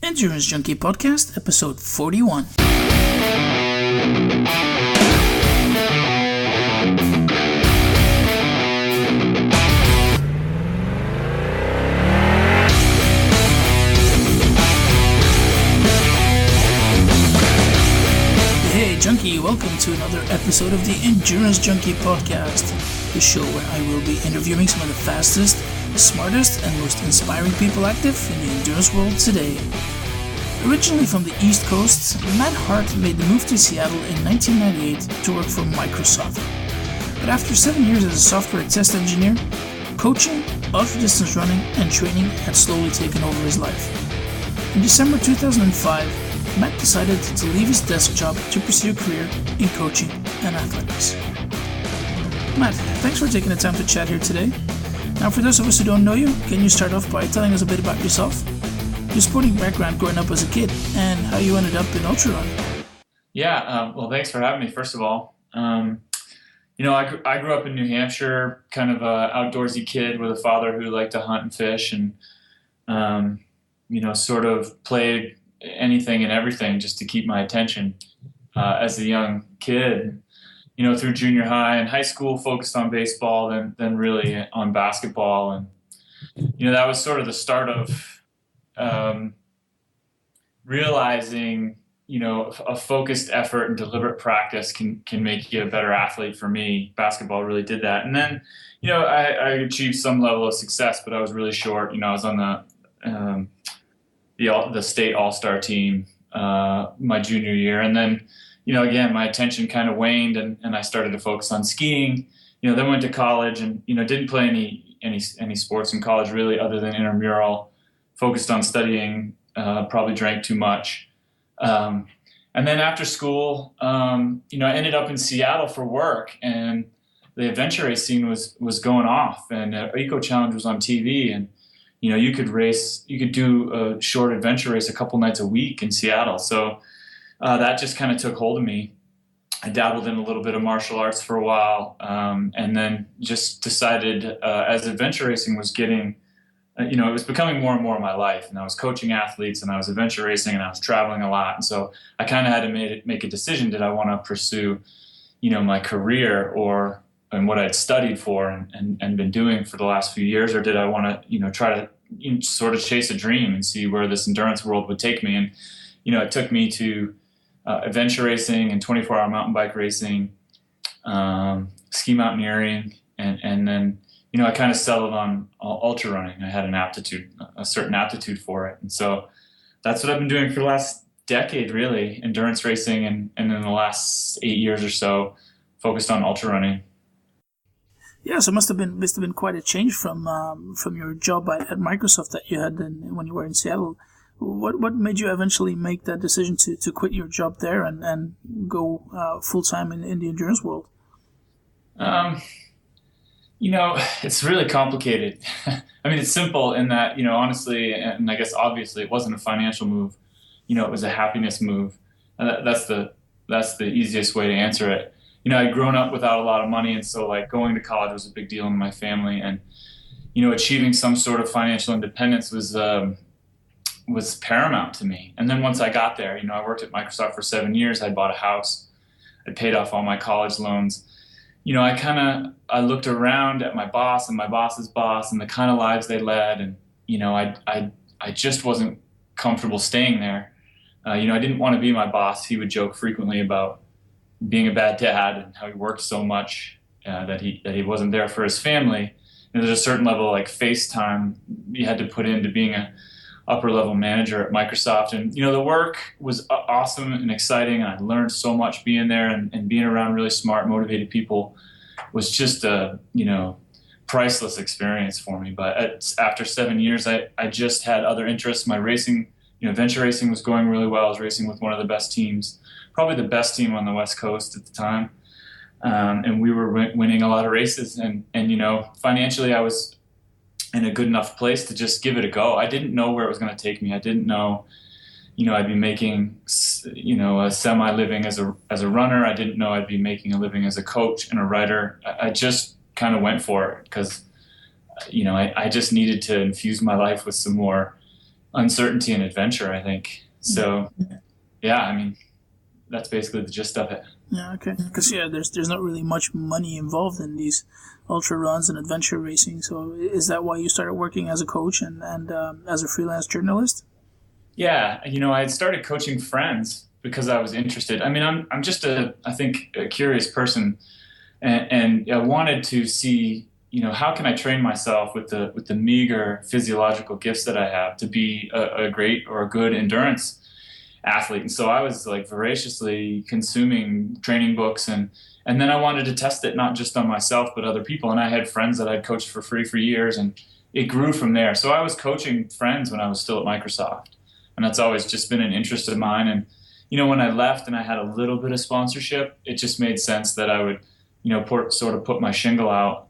Endurance Junkie Podcast, episode 41. Hey Junkie, welcome to another episode of the Endurance Junkie Podcast, the show where I will be interviewing some of the fastest, smartest, and most inspiring people active in the endurance world today. Originally from the East Coast, Matt Hart made the move to Seattle in 1998 to work for Microsoft. But after 7 years as a software test engineer, coaching, ultra-distance running, and training had slowly taken over his life. In December 2005, Matt decided to leave his desk job to pursue a career in coaching and athletics. Matt, thanks for taking the time to chat here today. Now, for those of us who don't know you, can you start off by telling us a bit about yourself? Your sporting background growing up as a kid, and how you ended up in ultra running. Yeah, well, thanks for having me, first of all. I grew up in New Hampshire, kind of an outdoorsy kid with a father who liked to hunt and fish, and, sort of played anything and everything just to keep my attention as a young kid. Through junior high and high school, focused on baseball, then really on basketball. And, that was sort of the start of realizing, a focused effort and deliberate practice can make you a better athlete. For me, basketball really did that. And then, I achieved some level of success, but I was really short. I was on the state all-star team my junior year. And then, again, my attention kind of waned and I started to focus on skiing, then went to college and, didn't play any sports in college really other than intramural. Focused on studying, probably drank too much. And then after school, I ended up in Seattle for work, and the adventure race scene was going off, and Eco Challenge was on TV, and, you could do a short adventure race a couple nights a week in Seattle. So that just kind of took hold of me. I dabbled in a little bit of martial arts for a while, and then just decided as adventure racing was getting it was becoming more and more of my life, and I was coaching athletes, and I was adventure racing, and I was traveling a lot, and so I kind of had to make a decision: did I want to pursue, my career and what I'd studied for and been doing for the last few years, or did I want to, try to sort of chase a dream and see where this endurance world would take me? And it took me to adventure racing and 24-hour mountain bike racing, ski mountaineering, and then. I kind of settled on ultra running. I had a certain aptitude for it. And so that's what I've been doing for the last decade, really, endurance racing, and in the last 8 years or so, focused on ultra running. Yeah, so it must have been quite a change from your job at Microsoft that you had when you were in Seattle. What made you eventually make that decision to quit your job there and go full-time in the endurance world? It's really complicated. I mean, it's simple in that, honestly, and I guess obviously it wasn't a financial move. It was a happiness move. That's the easiest way to answer it. I'd grown up without a lot of money, and so going to college was a big deal in my family, and achieving some sort of financial independence was paramount to me. And then once I got there, I worked at Microsoft for 7 years. I bought a house. I paid off all my college loans. I looked around at my boss and my boss's boss and the kind of lives they led, and I just wasn't comfortable staying there. I didn't want to be my boss. He would joke frequently about being a bad dad and how he worked so much that he wasn't there for his family. There's a certain level of face time you had to put into being a upper level manager at Microsoft, and the work was awesome and exciting, and I learned so much being there, and being around really smart, motivated people was just a priceless experience for me. But after 7 years, I just had other interests. My racing, adventure racing was going really well. I was racing with one of the best teams, probably the best team on the West Coast at the time, and we were winning a lot of races, and financially I was in a good enough place to just give it a go. I didn't know where it was going to take me. I didn't know, I'd be making, a semi-living as a runner. I didn't know I'd be making a living as a coach and a writer. I just kind of went for it because, I just needed to infuse my life with some more, uncertainty and adventure, I think. So, yeah, I mean, that's basically the gist of it. Yeah, okay. Because there's not really much money involved in these ultra runs and adventure racing. So is that why you started working as a coach and as a freelance journalist? Yeah, I had started coaching friends because I was interested. I mean, I'm just I think a curious person, and I wanted to see, how can I train myself with the meager physiological gifts that I have to be a great or a good endurance athlete. And so I was like voraciously consuming training books, and then I wanted to test it not just on myself but other people. And I had friends that I'd coached for free for years, and it grew from there. So I was coaching friends when I was still at Microsoft, and that's always just been an interest of mine. And when I left and I had a little bit of sponsorship, it just made sense that I would sort of put my shingle out.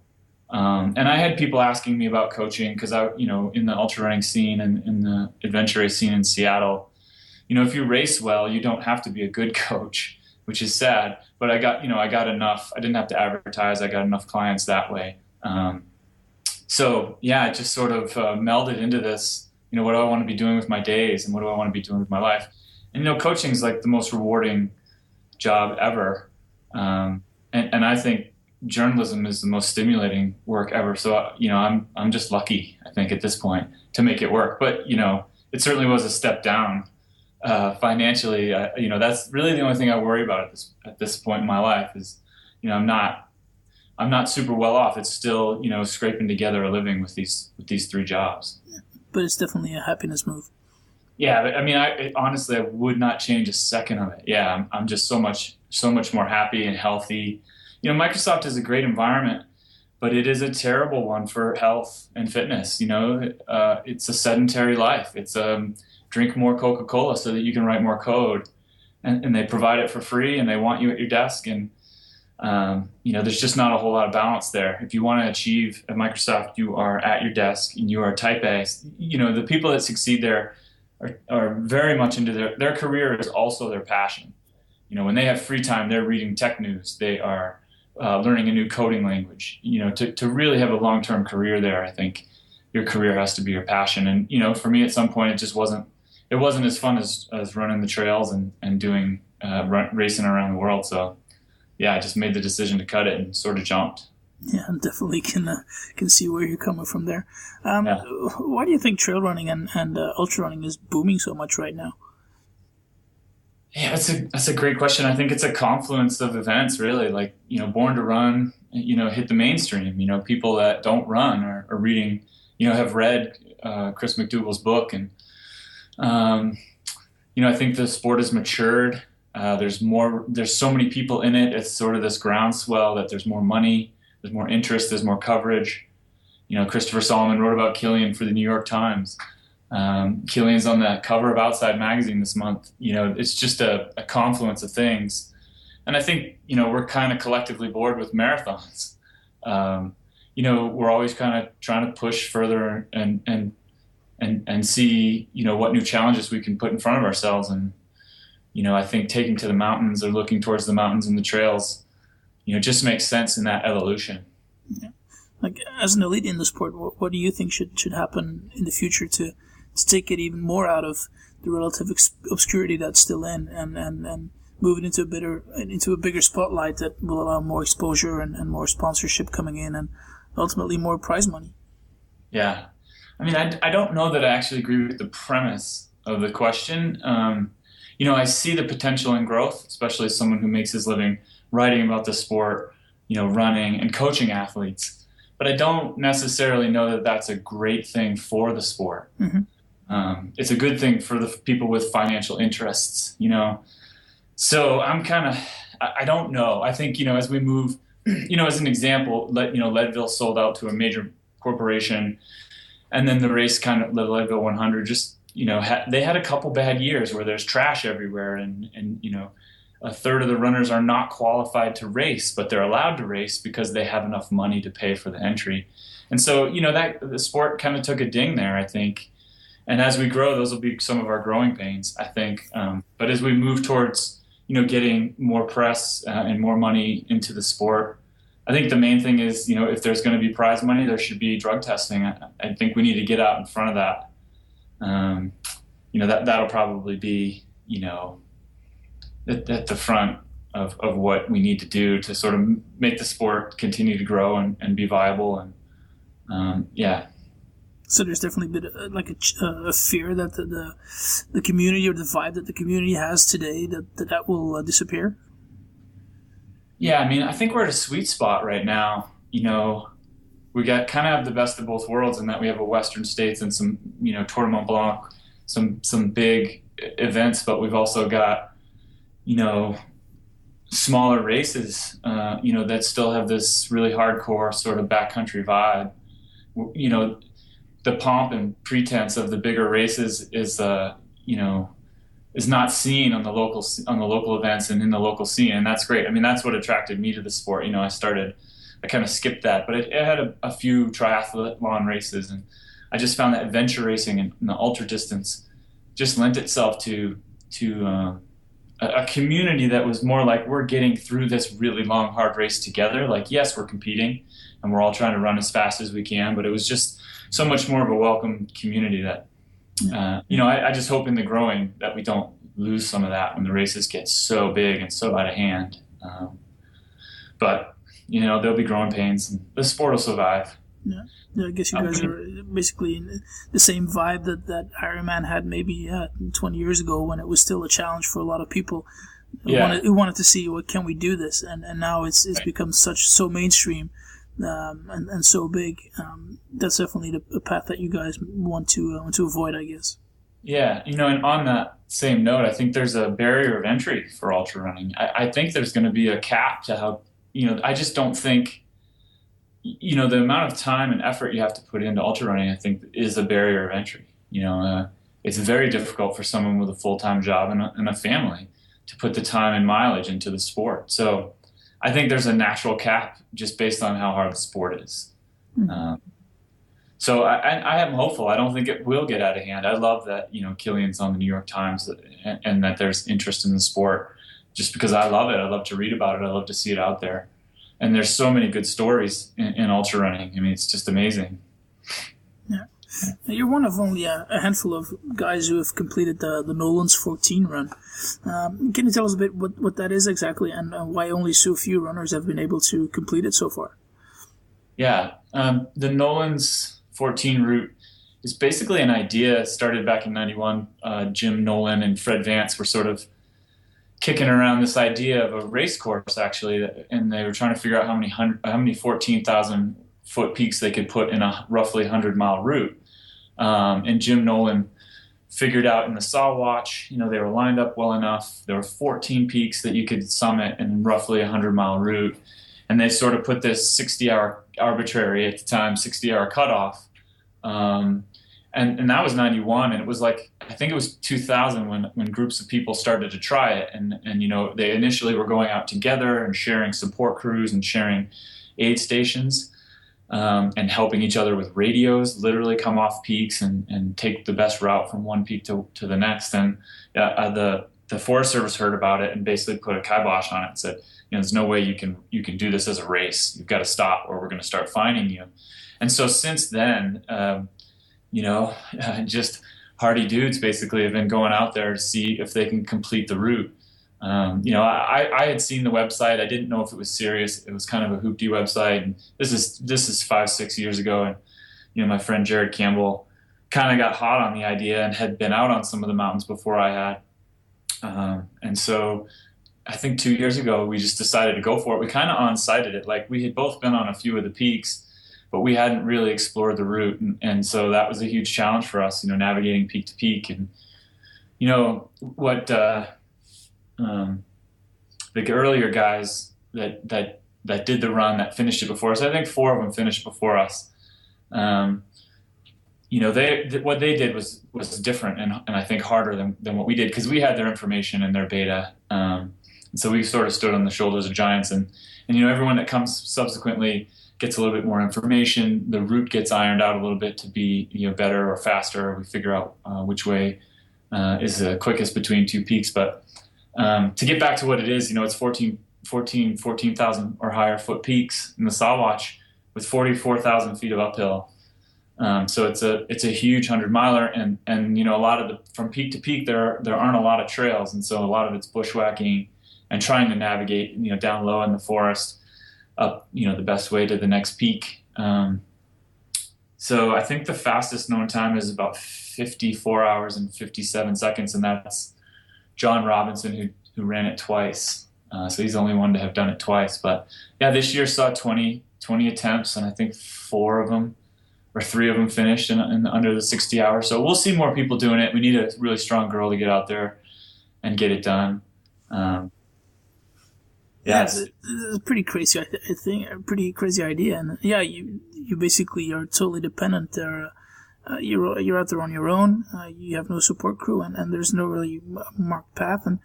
And I had people asking me about coaching because in the ultra running scene and in the adventure race scene in Seattle, if you race well, you don't have to be a good coach, which is sad. But I got enough. I didn't have to advertise. I got enough clients that way. So yeah, it just sort of melded into this. What do I want to be doing with my days, and what do I want to be doing with my life? And coaching is like the most rewarding job ever. And I think journalism is the most stimulating work ever. So I'm just lucky, I think, at this point to make it work. But it certainly was a step down. Financially, that's really the only thing I worry about at this point in my life is, I'm not super well off. It's still, scraping together a living with these three jobs. But it's definitely a happiness move. Yeah, but I mean, honestly, I would not change a second of it. Yeah, I'm just so much more happy and healthy. Microsoft is a great environment, but it is a terrible one for health and fitness. It's a sedentary life. It's drink more Coca-Cola so that you can write more code, and they provide it for free, and they want you at your desk, and there's just not a whole lot of balance there. If you want to achieve at Microsoft, you are at your desk and you are type A. The people that succeed there are very much into their career is also their passion. When they have free time, they're reading tech news. They are learning a new coding language. To really have a long-term career there, I think your career has to be your passion. And for me, at some point, it just wasn't as fun as running the trails and doing racing around the world. So yeah, I just made the decision to cut it and sort of jumped. Yeah, I definitely can see where you're coming from there. Yeah. Why do you think trail running and ultra running is booming so much right now? Yeah, that's a great question. I think it's a confluence of events, really. Like, Born to Run, hit the mainstream. People that don't run are reading, have read Chris McDougall's book, and I think the sport has matured. There's so many people in it. It's sort of this groundswell that there's more money, there's more interest, there's more coverage. Christopher Solomon wrote about Killian for the New York Times. Killian's on the cover of Outside Magazine this month. It's just a confluence of things. And I think, we're kind of collectively bored with marathons. We're always kind of trying to push further and see, what new challenges we can put in front of ourselves. And, I think taking to the mountains or looking towards the mountains and the trails, just makes sense in that evolution. Yeah. Like, as an elite in the sport, what do you think should happen in the future to take it even more out of the relative obscurity that's still in and move it into a bigger spotlight that will allow more exposure and more sponsorship coming in and ultimately more prize money? Yeah. I mean, I don't know that I actually agree with the premise of the question. I see the potential in growth, especially as someone who makes his living writing about the sport, running and coaching athletes. But I don't necessarily know that that's a great thing for the sport. Mm-hmm. It's a good thing for the people with financial interests, So I don't know. I think, as we move, as an example, Leadville sold out to a major corporation, and then the race the Leadville 100 just, they had a couple bad years where there's trash everywhere, and a third of the runners are not qualified to race, but they're allowed to race because they have enough money to pay for the entry. And so, that the sport kind of took a ding there, I think. And as we grow, those will be some of our growing pains, I think. But as we move towards, getting more press and more money into the sport, I think the main thing is, if there's going to be prize money, there should be drug testing. I think we need to get out in front of that. That'll probably be, at the front of what we need to do to sort of make the sport continue to grow and be viable. And yeah. So there's definitely been a fear that the community, or the vibe that the community has today, that will disappear. Yeah, I mean, I think we're at a sweet spot right now. We got kind of have the best of both worlds in that we have a Western States and some, Tour de Mont Blanc, some big events, but we've also got, smaller races, that still have this really hardcore sort of backcountry vibe. The pomp and pretense of the bigger races is not seen on the local events and in the local scene, and that's great. I mean, that's what attracted me to the sport. I kind of skipped that, but it had a few triathlon races, and I just found that adventure racing and the ultra distance just lent itself to a community that was more like, we're getting through this really long, hard race together. Like, yes, we're competing and we're all trying to run as fast as we can, but it was just so much more of a welcome community that, I just hope in the growing that we don't lose some of that when the races get so big and so out of hand. But there'll be growing pains, and the sport will survive. Yeah. I guess you guys are basically in the same vibe that Ironman had maybe 20 years ago, when it was still a challenge for a lot of people who wanted to see, what can we do this, and now it's become so mainstream and so big. That's definitely a path that you guys want to avoid, I guess. Yeah, and on that same note, I think there's a barrier of entry for ultra running. I think there's going to be a cap to how, I just don't think, the amount of time and effort you have to put into ultra running, I think, is a barrier of entry. It's very difficult for someone with a full-time job and a family to put the time and mileage into the sport. So I think there's a natural cap just based on how hard the sport is. Mm-hmm. So I am hopeful. I don't think it will get out of hand. I love that, Killian's on the New York Times and that there's interest in the sport, just because I love it. I love to read about it. I love to see it out there. And there's so many good stories in ultra running. I mean, it's just amazing. Yeah. Now, you're one of only a handful of guys who have completed the Nolans 14 run. Can you tell us a bit what that is exactly, and why only so few runners have been able to complete it so far? Yeah. The Nolans 14 route is basically an idea started back in 91. Jim Nolan and Fred Vance were sort of kicking around this idea of a race course, actually, and they were trying to figure out how many 14,000 foot peaks they could put in a roughly 100-mile route. And Jim Nolan figured out in the Sawatch, they were lined up well enough. There were 14 peaks that you could summit in roughly a 100-mile route, and they sort of put this 60-hour arbitrary at the time 60-hour cutoff. And that was 91, and it was like, I think it was 2000 when groups of people started to try it, and they initially were going out together and sharing support crews and sharing aid stations, and helping each other with radios, literally come off peaks and take the best route from one peak to the next. And the Forest Service heard about it and basically put a kibosh on it and said, there's no way you can do this as a race. You've got to stop, or we're going to start fining you. And so since then, just hardy dudes basically have been going out there to see if they can complete the route. I had seen the website. I didn't know if it was serious. It was kind of a hoopty website. And this is 5-6 years ago. And, my friend Jared Campbell kind of got hot on the idea and had been out on some of the mountains before I had. And so I think 2 years ago, we just decided to go for it. We kind of on-sited it. Like, we had both been on a few of the peaks, but we hadn't really explored the route. And so that was a huge challenge for us, navigating peak to peak. And, what the earlier guys that did the run, that finished it before us, I think 4 of them finished before us. What they did was different and I think harder than what we did, because we had their information and their data. And so we sort of stood on the shoulders of giants, and everyone that comes subsequently gets a little bit more information. The route gets ironed out a little bit to be better or faster. We figure out which way is the quickest between two peaks. But to get back to what it is, it's 14,000 or higher foot peaks in the Sawatch with 44,000 feet of uphill. So it's a huge 100 miler, and a lot of from peak to peak there aren't a lot of trails, and so a lot of it's bushwhacking and trying to navigate down low in the forest up the best way to the next peak. So I think the fastest known time is about 54 hours and 57 seconds, and that's John Robinson who ran it twice. So he's the only one to have done it twice. But yeah, this year saw 20 attempts, and I think 3 of them finished in under the 60 hours. So we'll see more people doing it. We need a really strong girl to get out there and get it done. It's a pretty crazy, I think, a pretty crazy idea. And yeah, you basically are totally dependent there. You're out there on your own. You have no support crew, and there's no really marked path. And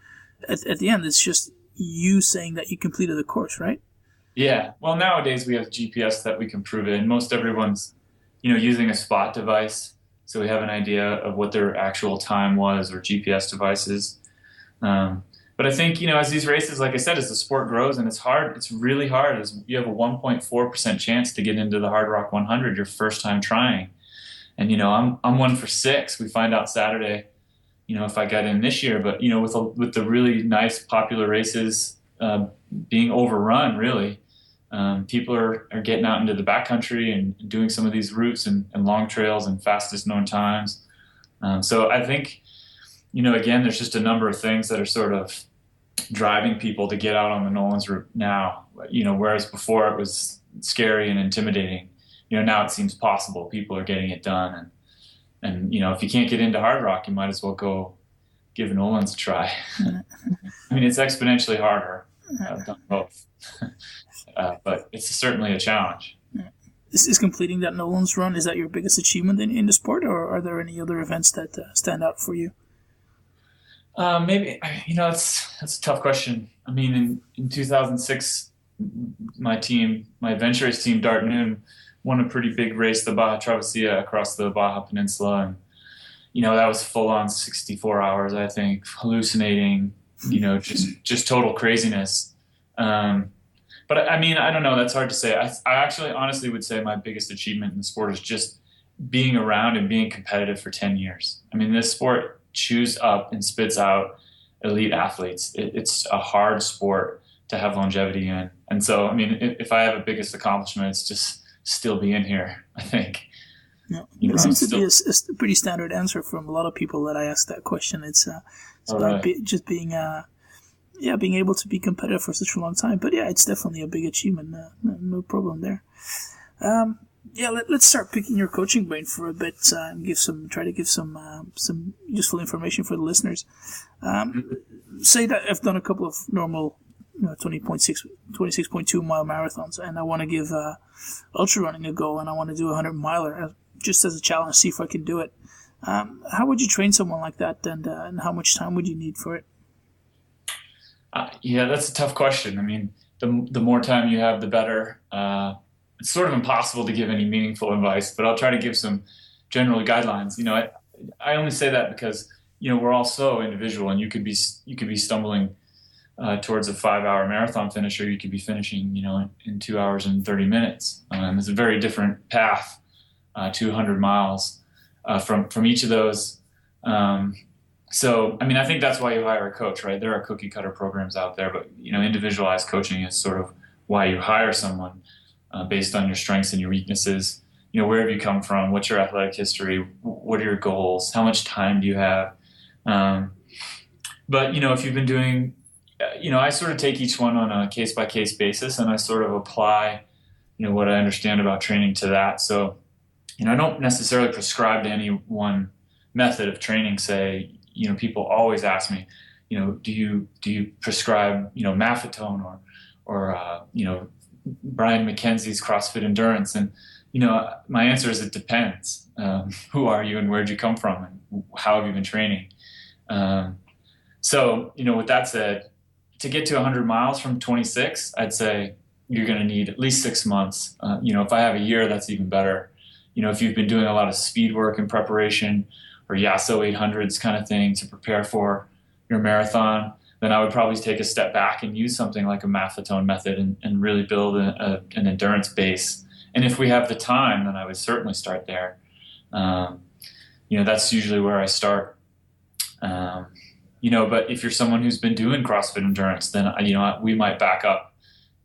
at the end, it's just you saying that you completed the course, right? Yeah. Well, nowadays we have GPS that we can prove it, and most everyone's using a spot device, so we have an idea of what their actual time was, or GPS devices. But I think, as these races, like I said, as the sport grows, and it's really hard, as you have a 1.4% chance to get into the Hard Rock 100 your first time trying. And, I'm 1 for 6. We find out Saturday, if I got in this year. But, with the really nice popular races being overrun, really, people are getting out into the backcountry and doing some of these routes and long trails and fastest known times. So I think, again, there's just a number of things that are sort of driving people to get out on the Nolans route now. Whereas before it was scary and intimidating. Now it seems possible. People are getting it done, and if you can't get into Hard Rock, you might as well go give Nolans a try. I mean, it's exponentially harder. I've done both, but it's certainly a challenge. Is completing that Nolan's run, is that your biggest achievement in the sport, or are there any other events that stand out for you? Maybe, that's a tough question. I mean, in 2006, my adventure race team, Dart Noon, won a pretty big race, the Baja Travessia across the Baja Peninsula. And, that was full on 64 hours, I think, hallucinating, just total craziness. But I mean, I don't know, that's hard to say. I actually honestly would say my biggest achievement in the sport is just being around and being competitive for 10 years. I mean, this sport chews up and spits out elite athletes. It's a hard sport to have longevity in. And so, I mean, if I have a biggest accomplishment, it's just still being here, I think. Yeah. It seems to be a pretty standard answer from a lot of people that I ask that question. It's about just being able to be competitive for such a long time. But yeah, it's definitely a big achievement. No problem there. Let's start picking your coaching brain for a bit and try to give some useful information for the listeners. Say that I've done a couple of normal 26.2 mile marathons, and I want to give ultra running a go, and I want to do a 100 miler just as a challenge, see if I can do it. How would you train someone like that, and how much time would you need for it? Yeah, that's a tough question. I mean, the more time you have, the better. It's sort of impossible to give any meaningful advice, but I'll try to give some general guidelines. I only say that because we're all so individual, and you could be stumbling towards a 5-hour marathon finish, or you could be finishing in 2 hours and 30 minutes. It's a very different path to 100 miles from each of those. So, I mean, I think that's why you hire a coach, right? There are cookie cutter programs out there, but individualized coaching is sort of why you hire someone. Based on your strengths and your weaknesses, where have you come from? What's your athletic history? What are your goals? How much time do you have? But, if you've been doing, I sort of take each one on a case-by-case basis, and I sort of apply, what I understand about training to that. So, I don't necessarily prescribe to any one method of training. Say, people always ask me, do you prescribe, Maffetone or Brian McKenzie's CrossFit Endurance? And, my answer is it depends. Who are you and where'd you come from and how have you been training? So, with that said, to get to 100 miles from 26, I'd say you're going to need at least 6 months. If I have a year, that's even better. If you've been doing a lot of speed work in preparation or Yasso 800s kind of thing to prepare for your marathon, then I would probably take a step back and use something like a Maffetone method and really build an endurance base. And if we have the time, then I would certainly start there. Um, that's usually where I start. Um, but if you're someone who's been doing CrossFit endurance, then we might back up,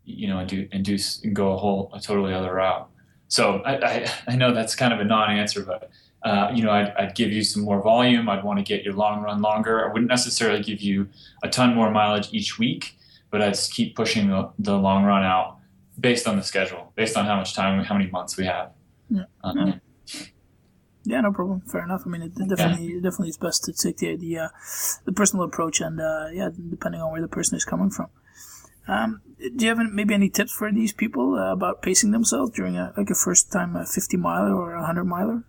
and go a totally other route. So I know that's kind of a non-answer, but I'd give you some more volume. I'd want to get your long run longer. I wouldn't necessarily give you a ton more mileage each week, but I'd just keep pushing the long run out based on the schedule, based on how much time, how many months we have. Yeah. Yeah, no problem. Fair enough. I mean, it definitely is best to take the personal approach, and depending on where the person is coming from. Do you have maybe any tips for these people about pacing themselves during a first time 50 miler or a 100 miler?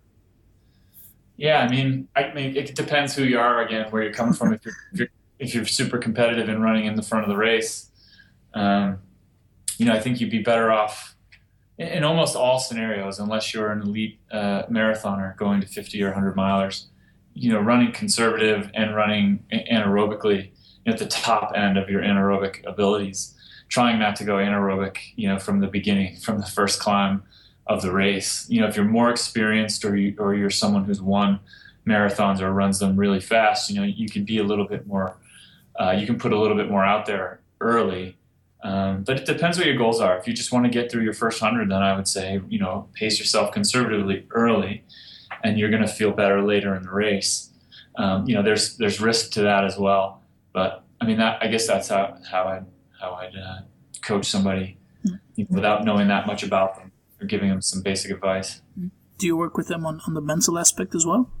Yeah, I mean, it depends who you are again, where you're coming from. If you're super competitive and running in the front of the race, I think you'd be better off in almost all scenarios, unless you're an elite marathoner going to 50 or 100 milers. Running conservative and running anaerobically at the top end of your anaerobic abilities, trying not to go anaerobic, from the beginning, from the first climb of the race. If you're more experienced or you're someone who's won marathons or runs them really fast, you can be a little bit more, you can put a little bit more out there early. But it depends what your goals are. If you just want to get through your first 100, then I would say, pace yourself conservatively early, and you're going to feel better later in the race. There's risk to that as well. But I mean, I guess that's how I'd coach somebody without knowing that much about them or giving them some basic advice. Do you work with them on the mental aspect as well?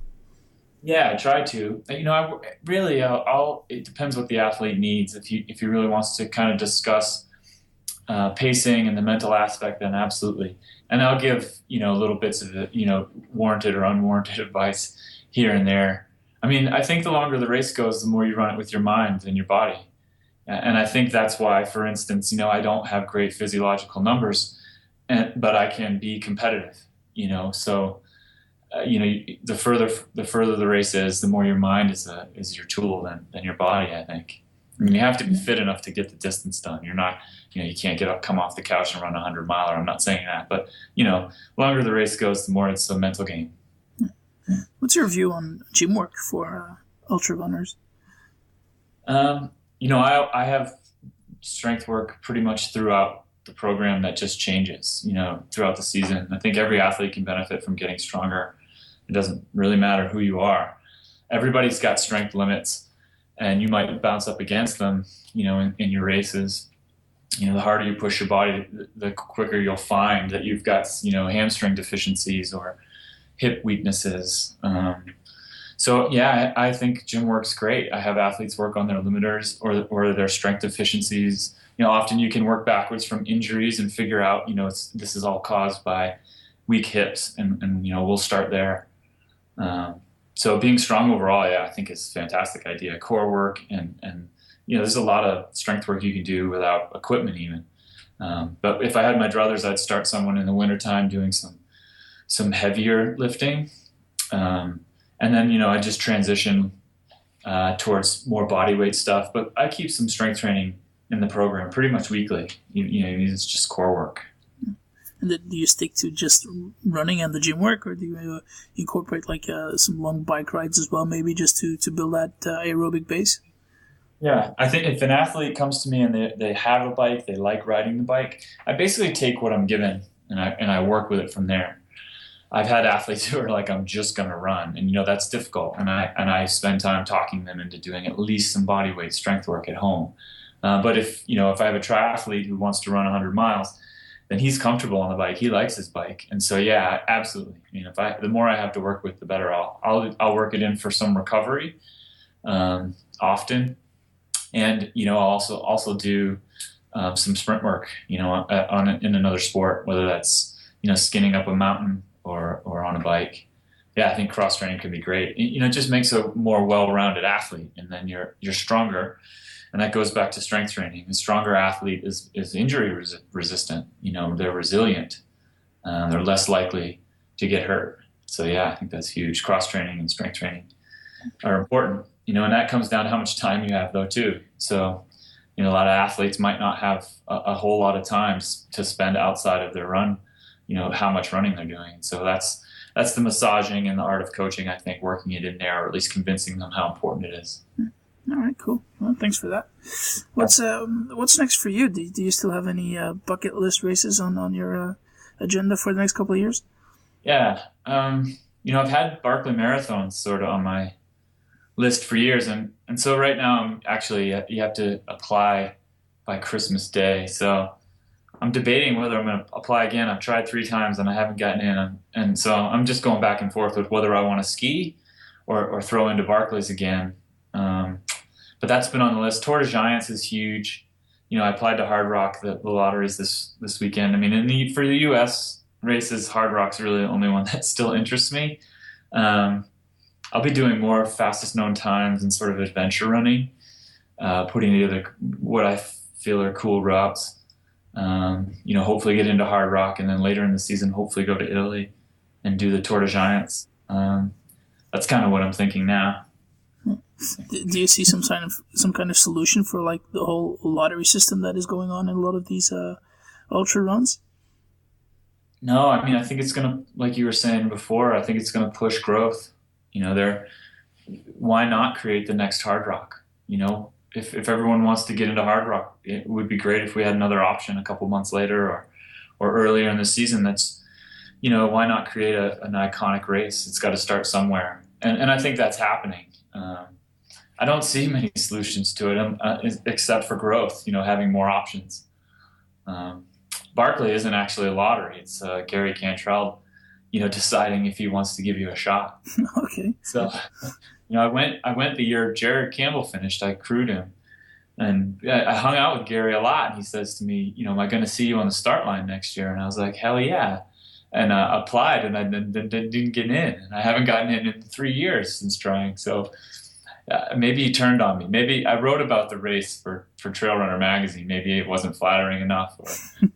Yeah, I try to. It depends what the athlete needs. If he really wants to kind of discuss pacing and the mental aspect, then absolutely. And I'll give little bits of warranted or unwarranted advice here and there. I mean, I think the longer the race goes, the more you run it with your mind and your body. And I think that's why, for instance, I don't have great physiological numbers, but I can be competitive. So. The further the race is, the more your mind is your tool than your body, I think. I mean, you have to be fit enough to get the distance done. You're not, you can't come off the couch and run a 100 miler. I'm not saying that, but longer the race goes, the more it's a mental game. What's your view on gym work for ultra runners? I have strength work pretty much throughout the program that just changes, throughout the season. I think every athlete can benefit from getting stronger. It doesn't really matter who you are. Everybody's got strength limits, and you might bounce up against them, in your races. The harder you push your body, the quicker you'll find that you've got, hamstring deficiencies or hip weaknesses. I think gym work's great. I have athletes work on their limiters or their strength deficiencies. Often you can work backwards from injuries and figure out, this is all caused by weak hips, and we'll start there. So being strong overall, I think is a fantastic idea. Core work and there's a lot of strength work you can do without equipment even. But if I had my druthers, I'd start someone in the wintertime doing some heavier lifting. And then, I just transition towards more body weight stuff. But I keep some strength training in the program pretty much weekly. It's just core work. And then do you stick to just running and the gym work, or do you incorporate some long bike rides as well, maybe just to build that aerobic base? Yeah, I think if an athlete comes to me and they have a bike, they like riding the bike, I basically take what I'm given and I work with it from there. I've had athletes who are like, I'm just going to run, and that's difficult, and I spend time talking them into doing at least some body weight strength work at home. But if I have a triathlete who wants to run 100 miles, then he's comfortable on the bike. He likes his bike, and so yeah, absolutely. I mean, the more I have to work with, the better. I'll work it in for some recovery, often, and I'll also do some sprint work, in another sport, whether that's skinning up a mountain or on a bike. Yeah, I think cross training can be great. It just makes a more well-rounded athlete, and then you're stronger. And that goes back to strength training. A stronger athlete is injury resistant. They're resilient. They're less likely to get hurt. So yeah, I think that's huge. Cross training and strength training are important. And that comes down to how much time you have though too. So, a lot of athletes might not have a whole lot of time to spend outside of their run, how much running they're doing. So that's that's the massaging and the art of coaching. I think working it in there, or at least convincing them how important it is. All right, cool. Well, thanks for that. What's next for you? Do you still have any bucket list races on your agenda for the next couple of years? Yeah. I've had Barkley marathons sort of on my list for years, and so right now I'm actually, you have to apply by Christmas Day. So I'm debating whether I'm going to apply again. I've tried 3 times and I haven't gotten in, and so I'm just going back and forth with whether I want to ski or throw into Barkley's again. But that's been on the list. Tour de Giants is huge. I applied to Hard Rock, the lotteries this weekend. I mean, for the U.S. races, Hard Rock's really the only one that still interests me. I'll be doing more fastest known times and sort of adventure running, putting together what I feel are cool routes. Hopefully get into Hard Rock, and then later in the season, hopefully go to Italy and do the Tour de Giants. That's kind of what I'm thinking now. Do you see some kind of solution for like the whole lottery system that is going on in a lot of these ultra runs? No, I mean, I think it's gonna, like you were saying before, I think it's gonna push growth. Why not create the next Hard Rock? If everyone wants to get into Hard Rock, it would be great if we had another option a couple months later or earlier in the season. That's, why not create an iconic race? It's got to start somewhere, and I think that's happening. I don't see many solutions to it except for growth, having more options. Barkley isn't actually a lottery. It's Gary Cantrell, deciding if he wants to give you a shot. Okay. So, I went the year Jared Campbell finished. I crewed him, and I hung out with Gary a lot. And he says to me, am I going to see you on the start line next year? And I was like, hell yeah. And applied, and I didn't get in. And I haven't gotten in 3 years since trying. So maybe he turned on me. Maybe I wrote about the race for Trail Runner magazine. Maybe it wasn't flattering enough,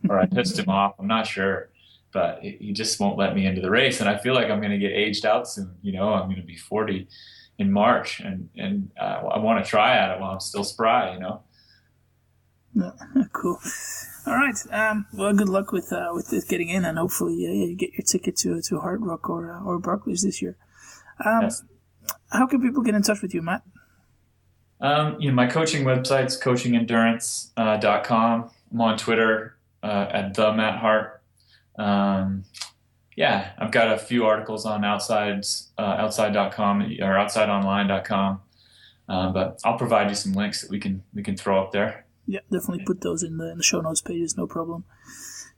or I pissed him off. I'm not sure. But he just won't let me into the race. And I feel like I'm going to get aged out soon. I'm going to be 40 in March, and I want to try at it while I'm still spry, Yeah, cool. All right. Well, good luck with getting in, and hopefully you get your ticket to Hard Rock or Barclays this year. Yes. How can people get in touch with you, Matt? My coaching website's coachingendurance.com. I'm on Twitter at the Matt Hart. I've got a few articles on outside.com or outsideonline.com. But I'll provide you some links that we can throw up there. Yeah, definitely put those in the show notes pages, no problem.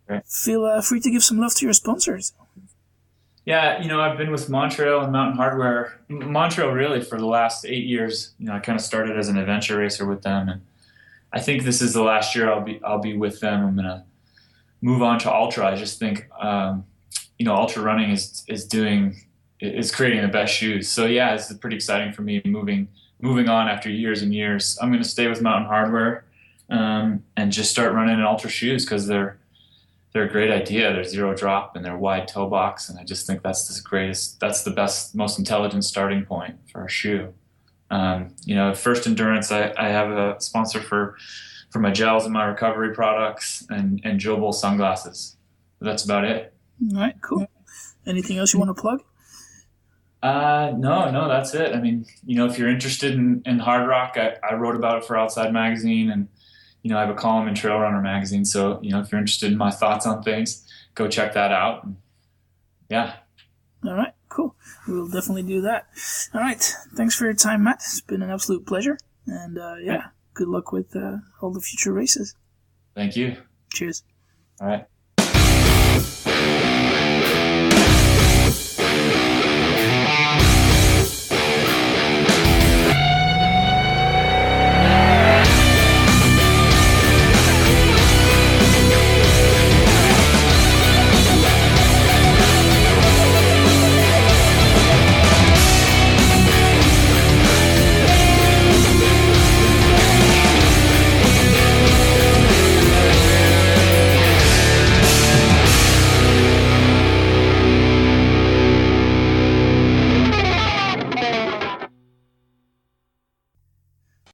Great. Feel free to give some love to your sponsors. Yeah, I've been with Montrail and Mountain Hardwear. Montrail really for the last 8 years. I kind of started as an adventure racer with them, and I think this is the last year I'll be with them. I'm gonna move on to ultra. I just think ultra running is creating the best shoes. So yeah, it's pretty exciting for me moving on after years and years. I'm going to stay with Mountain Hardwear and just start running in ultra shoes because they're a great idea. They're zero drop and they're wide toe box, and I just think that's the best, most intelligent starting point for a shoe. First Endurance, I have a sponsor for my gels and my recovery products and Joe Bowl sunglasses. That's about it. All right, cool. Anything else you want to plug? No, that's it. I mean, if you're interested in Hard Rock, I wrote about it for Outside Magazine, and I have a column in Trail Runner magazine. So, if you're interested in my thoughts on things, go check that out. Yeah. All right, cool. We'll definitely do that. All right. Thanks for your time, Matt. It's been an absolute pleasure. And good luck with all the future races. Thank you. Cheers. All right.